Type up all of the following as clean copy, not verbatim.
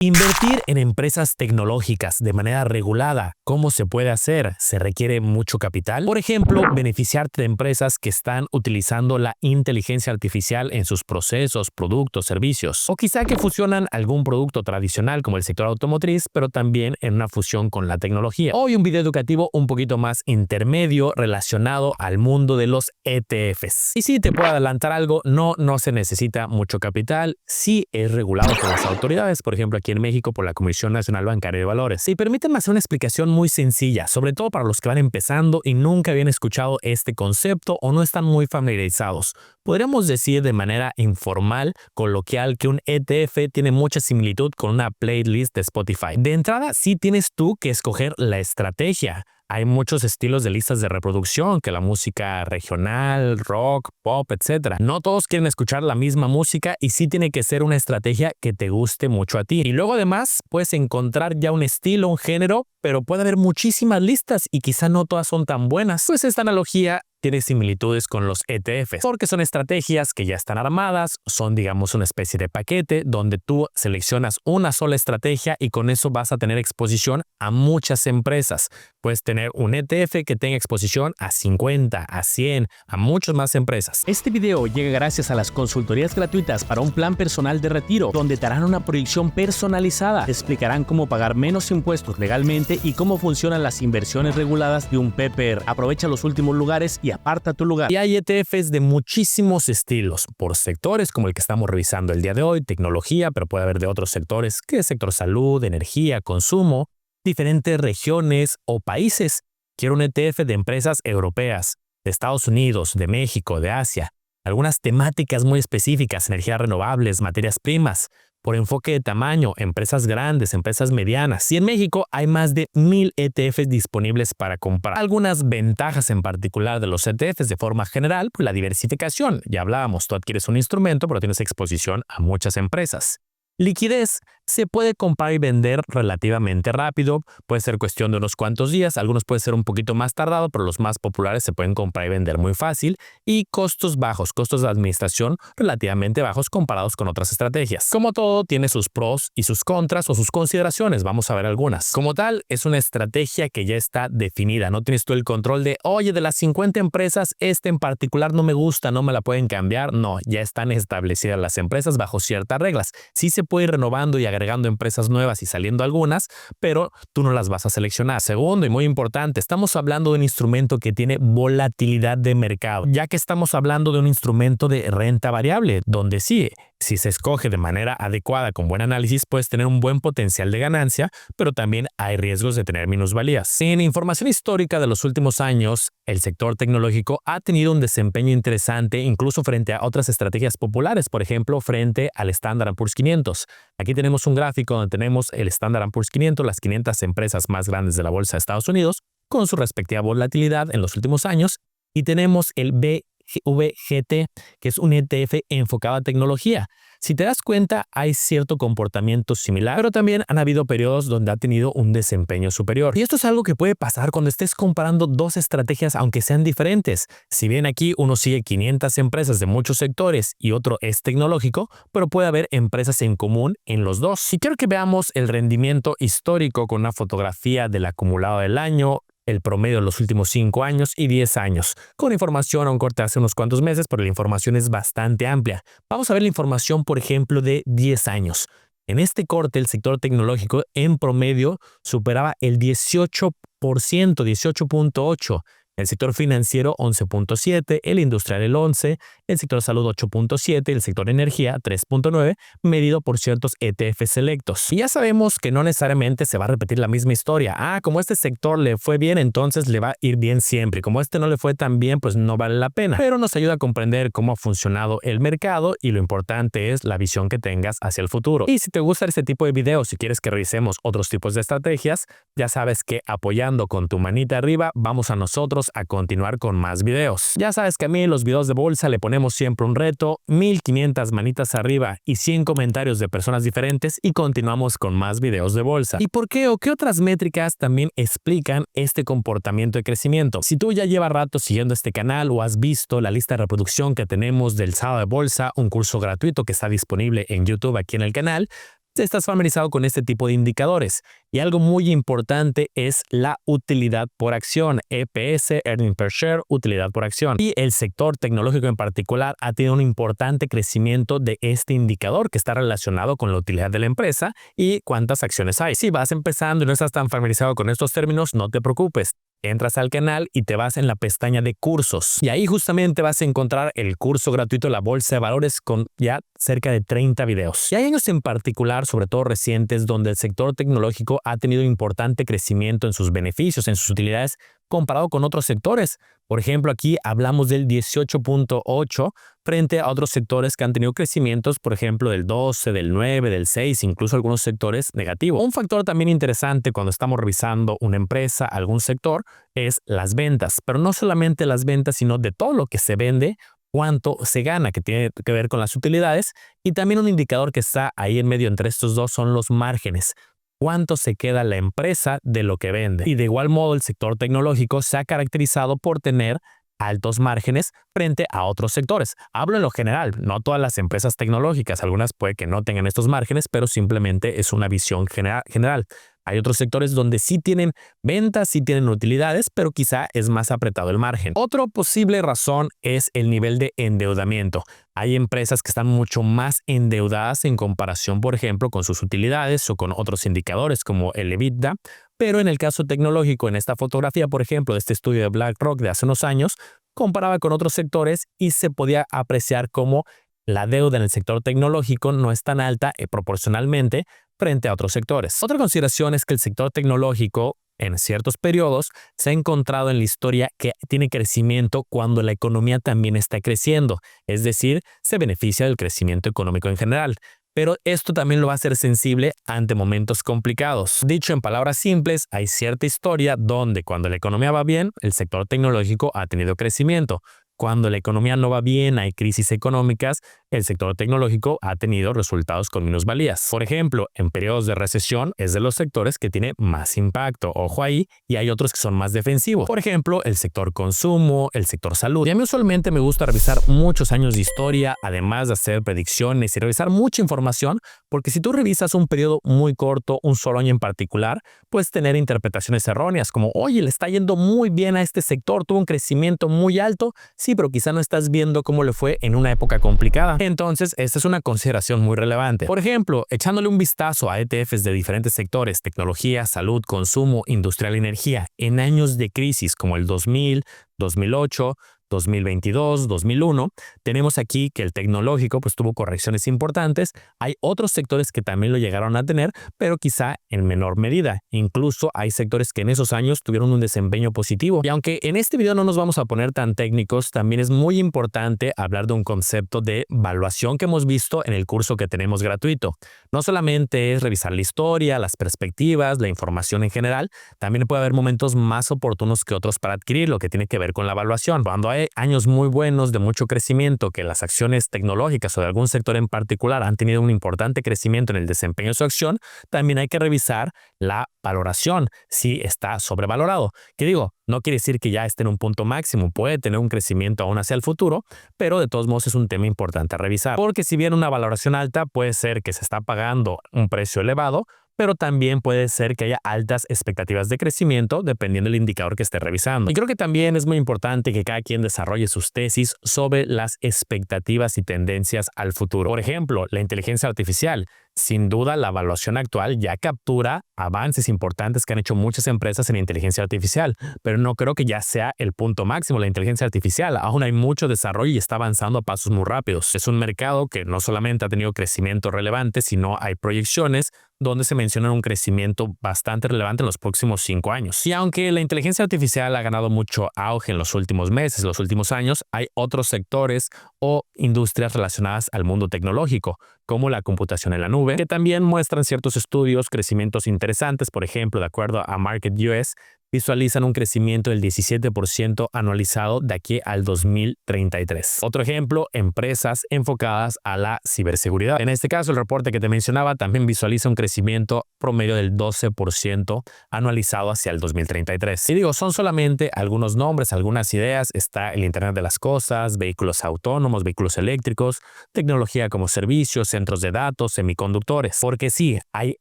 Invertir en empresas tecnológicas de manera regulada, ¿cómo se puede hacer? ¿Se requiere mucho capital? Por ejemplo, beneficiarte de empresas que están utilizando la inteligencia artificial en sus procesos, productos, servicios. O quizá que fusionan algún producto tradicional como el sector automotriz, pero también en una fusión con la tecnología. Hoy un video educativo un poquito más intermedio relacionado al mundo de los ETFs. Y sí, te puedo adelantar algo, no se necesita mucho capital, sí es regulado por las autoridades, por ejemplo aquí en México por la Comisión Nacional Bancaria de Valores. Y permítanme hacer una explicación muy sencilla, sobre todo para los que van empezando y nunca habían escuchado este concepto o no están muy familiarizados. Podríamos decir de manera informal, coloquial, que un ETF tiene mucha similitud con una playlist de Spotify. De entrada, sí tienes tú que escoger la estrategia. Hay muchos estilos de listas de reproducción, que la música regional, rock, pop, etc. No todos quieren escuchar la misma música y sí tiene que ser una estrategia que te guste mucho a ti. Y luego además puedes encontrar ya un estilo, un género, pero puede haber muchísimas listas y quizá no todas son tan buenas. Pues esta analogía tiene similitudes con los ETFs, porque son estrategias que ya están armadas, son digamos una especie de paquete donde tú seleccionas una sola estrategia y con eso vas a tener exposición a muchas empresas. Puedes tener un ETF que tenga exposición a 50, a 100, a muchas más empresas. Este video llega gracias a las consultorías gratuitas para un plan personal de retiro, donde te harán una proyección personalizada, te explicarán cómo pagar menos impuestos legalmente y cómo funcionan las inversiones reguladas de un PPR. Aprovecha los últimos lugares y aparta tu lugar. Y hay ETFs de muchísimos estilos, por sectores como el que estamos revisando el día de hoy, tecnología, pero puede haber de otros sectores, que es sector salud, energía, consumo, diferentes regiones o países. Quiero un ETF de empresas europeas, de Estados Unidos, de México, de Asia, algunas temáticas muy específicas, energías renovables, materias primas, por enfoque de tamaño, empresas grandes, empresas medianas. Y en México hay más de 1000 ETFs disponibles para comprar. Algunas ventajas en particular de los ETFs de forma general, pues la diversificación. Ya hablábamos, tú adquieres un instrumento, pero tienes exposición a muchas empresas. Liquidez, se puede comprar y vender relativamente rápido, puede ser cuestión de unos cuantos días, algunos puede ser un poquito más tardado, pero los más populares se pueden comprar y vender muy fácil. Y costos bajos, costos de administración relativamente bajos comparados con otras estrategias. Como todo, tiene sus pros y sus contras o sus consideraciones, vamos a ver algunas. Como tal, es una estrategia que ya está definida, no tienes tú el control de, oye, de las 50 empresas, este en particular no me gusta, no me la pueden cambiar. No, ya están establecidas las empresas bajo ciertas reglas. Sí se puede ir renovando y agregando empresas nuevas y saliendo algunas, pero tú no las vas a seleccionar. Segundo y muy importante, estamos hablando de un instrumento que tiene volatilidad de mercado, ya que estamos hablando de un instrumento de renta variable, donde sí, si se escoge de manera adecuada con buen análisis, puedes tener un buen potencial de ganancia, pero también hay riesgos de tener minusvalías. En información histórica de los últimos años, el sector tecnológico ha tenido un desempeño interesante incluso frente a otras estrategias populares, por ejemplo, frente al Standard & Poor's 500. Aquí tenemos un gráfico donde tenemos el Standard & Poor's 500, las 500 empresas más grandes de la bolsa de Estados Unidos, con su respectiva volatilidad en los últimos años, y tenemos el BVGT, que es un ETF enfocado a tecnología. Si te das cuenta, hay cierto comportamiento similar, pero también han habido periodos donde ha tenido un desempeño superior. Y esto es algo que puede pasar cuando estés comparando dos estrategias, aunque sean diferentes. Si bien aquí uno sigue 500 empresas de muchos sectores y otro es tecnológico, pero puede haber empresas en común en los dos. Y quiero que veamos el rendimiento histórico con una fotografía del acumulado del año, el promedio de los últimos 5 años y 10 años, con información a un corte hace unos cuantos meses, pero la información es bastante amplia. Vamos a ver la información, por ejemplo, de 10 años. En este corte, el sector tecnológico en promedio superaba el 18%, 18.8%. El sector financiero 11.7, el industrial el 11, el sector salud 8.7, el sector energía 3.9, medido por ciertos ETF selectos. Y ya sabemos que no necesariamente se va a repetir la misma historia. Como este sector le fue bien, entonces le va a ir bien siempre. Como este no le fue tan bien, pues no vale la pena. Pero nos ayuda a comprender cómo ha funcionado el mercado y lo importante es la visión que tengas hacia el futuro. Y si te gusta este tipo de videos, si quieres que revisemos otros tipos de estrategias, ya sabes que apoyando con tu manita arriba, vamos a nosotros a continuar con más videos. Ya sabes que a mí en los videos de bolsa le ponemos siempre un reto, 1500 manitas arriba y 100 comentarios de personas diferentes y continuamos con más videos de bolsa. ¿Y por qué o qué otras métricas también explican este comportamiento de crecimiento? Si tú ya llevas rato siguiendo este canal o has visto la lista de reproducción que tenemos del sábado de bolsa, un curso gratuito que está disponible en YouTube aquí en el canal, estás familiarizado con este tipo de indicadores. Y algo muy importante es la utilidad por acción, EPS, Earning Per Share, utilidad por acción. Y el sector tecnológico en particular ha tenido un importante crecimiento de este indicador que está relacionado con la utilidad de la empresa y cuántas acciones hay. Si vas empezando y no estás tan familiarizado con estos términos, no te preocupes. Entras al canal y te vas en la pestaña de cursos. Y ahí justamente vas a encontrar el curso gratuito de la Bolsa de Valores con ya cerca de 30 videos. Y hay años en particular, sobre todo recientes, donde el sector tecnológico ha tenido importante crecimiento en sus beneficios, en sus utilidades, comparado con otros sectores. Por ejemplo, aquí hablamos del 18.8 frente a otros sectores que han tenido crecimientos, por ejemplo, del 12, del 9, del 6, incluso algunos sectores negativos. Un factor también interesante cuando estamos revisando una empresa, algún sector, es las ventas. Pero no solamente las ventas, sino de todo lo que se vende, cuánto se gana, que tiene que ver con las utilidades. Y también un indicador que está ahí en medio entre estos dos son los márgenes. Cuánto se queda la empresa de lo que vende. Y de igual modo, el sector tecnológico se ha caracterizado por tener altos márgenes frente a otros sectores. Hablo en lo general, no todas las empresas tecnológicas, algunas puede que no tengan estos márgenes, pero simplemente es una visión general. Hay otros sectores donde sí tienen ventas, sí tienen utilidades, pero quizá es más apretado el margen. Otra posible razón es el nivel de endeudamiento. Hay empresas que están mucho más endeudadas en comparación, por ejemplo, con sus utilidades o con otros indicadores como el EBITDA, pero en el caso tecnológico, en esta fotografía, por ejemplo, de este estudio de BlackRock de hace unos años, comparaba con otros sectores y se podía apreciar cómo la deuda en el sector tecnológico no es tan alta proporcionalmente frente a otros sectores. Otra consideración es que el sector tecnológico en ciertos periodos se ha encontrado en la historia que tiene crecimiento cuando la economía también está creciendo, es decir, se beneficia del crecimiento económico en general. Pero esto también lo va a hacer sensible ante momentos complicados. Dicho en palabras simples, hay cierta historia donde cuando la economía va bien, el sector tecnológico ha tenido crecimiento. Cuando la economía no va bien, hay crisis económicas, el sector tecnológico ha tenido resultados con minusvalías. Por ejemplo, en periodos de recesión es de los sectores que tiene más impacto, ojo ahí, y hay otros que son más defensivos. Por ejemplo, el sector consumo, el sector salud. Y a mí usualmente me gusta revisar muchos años de historia, además de hacer predicciones y revisar mucha información, porque si tú revisas un periodo muy corto, un solo año en particular, puedes tener interpretaciones erróneas como, oye, le está yendo muy bien a este sector, tuvo un crecimiento muy alto. Sí, pero quizá no estás viendo cómo le fue en una época complicada. Entonces, esta es una consideración muy relevante. Por ejemplo, echándole un vistazo a ETFs de diferentes sectores, tecnología, salud, consumo, industrial y energía, en años de crisis como el 2000, 2008, 2022, 2001, tenemos aquí que el tecnológico pues tuvo correcciones importantes. Hay otros sectores que también lo llegaron a tener, pero quizá en menor medida. Incluso hay sectores que en esos años tuvieron un desempeño positivo. Y aunque en este video no nos vamos a poner tan técnicos, también es muy importante hablar de un concepto de valuación que hemos visto en el curso que tenemos gratuito. No solamente es revisar la historia, las perspectivas, la información en general, también puede haber momentos más oportunos que otros para adquirir lo que tiene que ver con la evaluación. Cuando hay años muy buenos de mucho crecimiento, que las acciones tecnológicas o de algún sector en particular han tenido un importante crecimiento en el desempeño de su acción, también hay que revisar la valoración, si está sobrevalorado. ¿Qué digo? No quiere decir que ya esté en un punto máximo, puede tener un crecimiento aún hacia el futuro, pero de todos modos es un tema importante a revisar. Porque si bien una valoración alta puede ser que se está pagando un precio elevado, pero también puede ser que haya altas expectativas de crecimiento dependiendo del indicador que esté revisando. Y creo que también es muy importante que cada quien desarrolle sus tesis sobre las expectativas y tendencias al futuro. Por ejemplo, la inteligencia artificial. Sin duda, la evaluación actual ya captura avances importantes que han hecho muchas empresas en inteligencia artificial, pero no creo que ya sea el punto máximo de la inteligencia artificial. Aún hay mucho desarrollo y está avanzando a pasos muy rápidos. Es un mercado que no solamente ha tenido crecimiento relevante, sino hay proyecciones donde se menciona un crecimiento bastante relevante en los próximos 5 años. Y aunque la inteligencia artificial ha ganado mucho auge en los últimos meses, los últimos años, hay otros sectores o industrias relacionadas al mundo tecnológico, como la computación en la nube, que también muestran ciertos estudios, crecimientos interesantes. Por ejemplo, de acuerdo a Market US, visualizan un crecimiento del 17% anualizado de aquí al 2033. Otro ejemplo, empresas enfocadas a la ciberseguridad. En este caso, el reporte que te mencionaba también visualiza un crecimiento promedio del 12% anualizado hacia el 2033. Y digo, son solamente algunos nombres, algunas ideas. Está el Internet de las Cosas, vehículos autónomos, vehículos eléctricos, tecnología como servicios, centros de datos, semiconductores. Porque sí, hay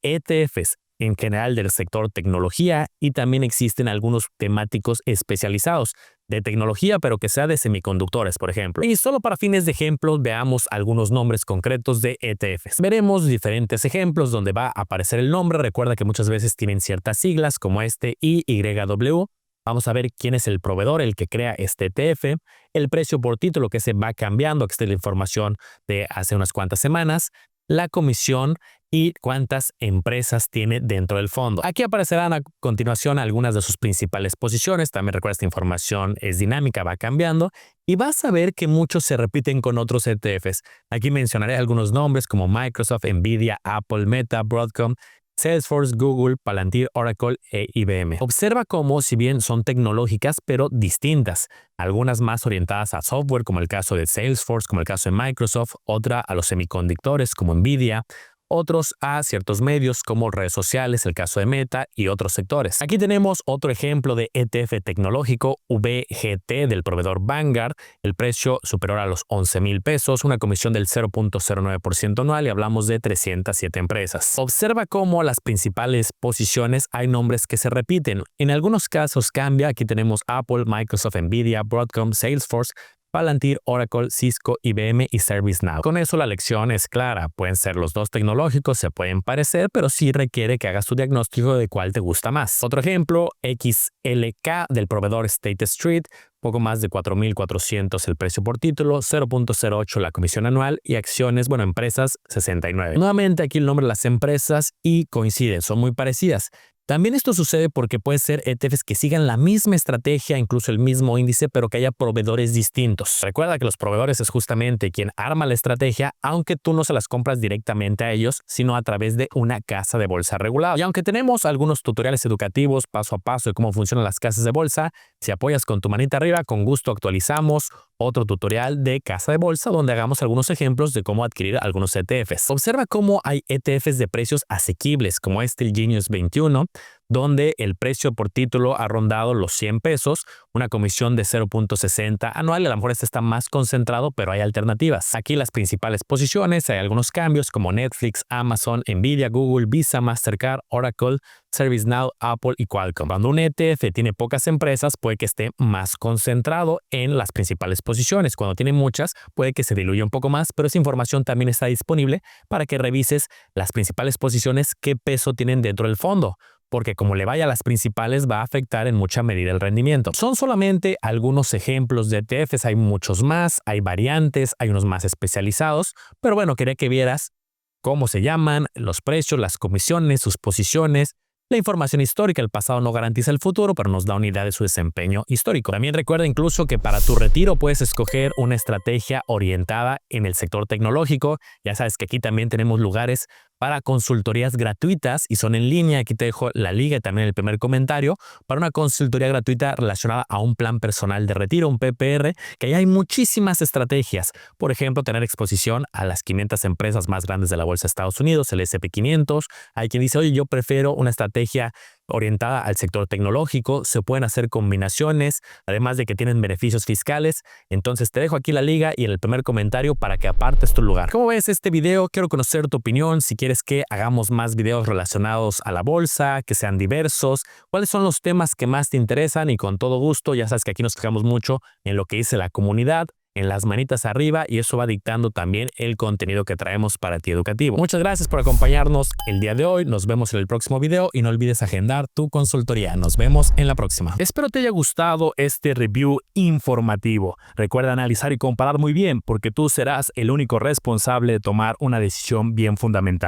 ETFs en general del sector tecnología y también existen algunos temáticos especializados de tecnología, pero que sea de semiconductores, por ejemplo. Y solo para fines de ejemplo, veamos algunos nombres concretos de ETFs. Veremos diferentes ejemplos donde va a aparecer el nombre. Recuerda que muchas veces tienen ciertas siglas como este IYW. Vamos a ver quién es el proveedor, el que crea este ETF, el precio por título que se va cambiando, que esta es la información de hace unas cuantas semanas, la comisión y cuántas empresas tiene dentro del fondo. Aquí aparecerán a continuación algunas de sus principales posiciones. También recuerda, esta información es dinámica, va cambiando y vas a ver que muchos se repiten con otros ETFs. Aquí mencionaré algunos nombres como Microsoft, Nvidia, Apple, Meta, Broadcom, Salesforce, Google, Palantir, Oracle e IBM. Observa cómo, si bien son tecnológicas, pero distintas. Algunas más orientadas a software, como el caso de Salesforce, como el caso de Microsoft, otra a los semiconductores, como Nvidia, otros a ciertos medios como redes sociales, el caso de Meta y otros sectores. Aquí tenemos otro ejemplo de ETF tecnológico, VGT del proveedor Vanguard, el precio superior a los 11,000 pesos, una comisión del 0.09% anual y hablamos de 307 empresas. Observa cómo las principales posiciones hay nombres que se repiten. En algunos casos cambia. Aquí tenemos Apple, Microsoft, Nvidia, Broadcom, Salesforce, Palantir, Oracle, Cisco, IBM y ServiceNow. Con eso la lección es clara. Pueden ser los dos tecnológicos, se pueden parecer, pero sí requiere que hagas tu diagnóstico de cuál te gusta más. Otro ejemplo, XLK del proveedor State Street, poco más de 4,400 el precio por título, 0.08 la comisión anual y acciones, empresas 69. Nuevamente aquí el nombre de las empresas y coinciden, son muy parecidas. También esto sucede porque puede ser ETFs que sigan la misma estrategia, incluso el mismo índice, pero que haya proveedores distintos. Recuerda que los proveedores es justamente quien arma la estrategia, aunque tú no se las compras directamente a ellos, sino a través de una casa de bolsa regulada. Y aunque tenemos algunos tutoriales educativos paso a paso de cómo funcionan las casas de bolsa, si apoyas con tu manita arriba, con gusto actualizamos otro tutorial de casa de bolsa donde hagamos algunos ejemplos de cómo adquirir algunos ETFs. Observa cómo hay ETFs de precios asequibles, como el Genius 21, donde el precio por título ha rondado los 100 pesos, una comisión de 0.60 anual. A lo mejor este está más concentrado, pero hay alternativas. Aquí las principales posiciones, hay algunos cambios como Netflix, Amazon, Nvidia, Google, Visa, Mastercard, Oracle, ServiceNow, Apple y Qualcomm. Cuando un ETF tiene pocas empresas, puede que esté más concentrado en las principales posiciones. Cuando tiene muchas, puede que se diluya un poco más, pero esa información también está disponible para que revises las principales posiciones, qué peso tienen dentro del fondo, porque como le vaya a las principales va a afectar en mucha medida el rendimiento. Son solamente algunos ejemplos de ETFs, hay muchos más, hay variantes, hay unos más especializados, pero quería que vieras cómo se llaman, los precios, las comisiones, sus posiciones. La información histórica, el pasado no garantiza el futuro, pero nos da una idea de su desempeño histórico. También recuerda incluso que para tu retiro puedes escoger una estrategia orientada en el sector tecnológico. Ya sabes que aquí también tenemos lugares para consultorías gratuitas y son en línea. Aquí te dejo la liga y también el primer comentario para una consultoría gratuita relacionada a un plan personal de retiro, un PPR, que ahí hay muchísimas estrategias. Por ejemplo, tener exposición a las 500 empresas más grandes de la bolsa de Estados Unidos, el S&P 500. Hay quien dice, oye, yo prefiero una estrategia orientada al sector tecnológico, se pueden hacer combinaciones, además de que tienen beneficios fiscales. Entonces te dejo aquí la liga y en el primer comentario para que apartes tu lugar. ¿Cómo ves este video? Quiero conocer tu opinión, si quieres que hagamos más videos relacionados a la bolsa, que sean diversos, cuáles son los temas que más te interesan y con todo gusto, ya sabes que aquí nos fijamos mucho en lo que dice la comunidad, en las manitas arriba y eso va dictando también el contenido que traemos para ti educativo. Muchas gracias por acompañarnos el día de hoy. Nos vemos en el próximo video y no olvides agendar tu consultoría. Nos vemos en la próxima. Espero te haya gustado este review informativo. Recuerda analizar y comparar muy bien porque tú serás el único responsable de tomar una decisión bien fundamentada.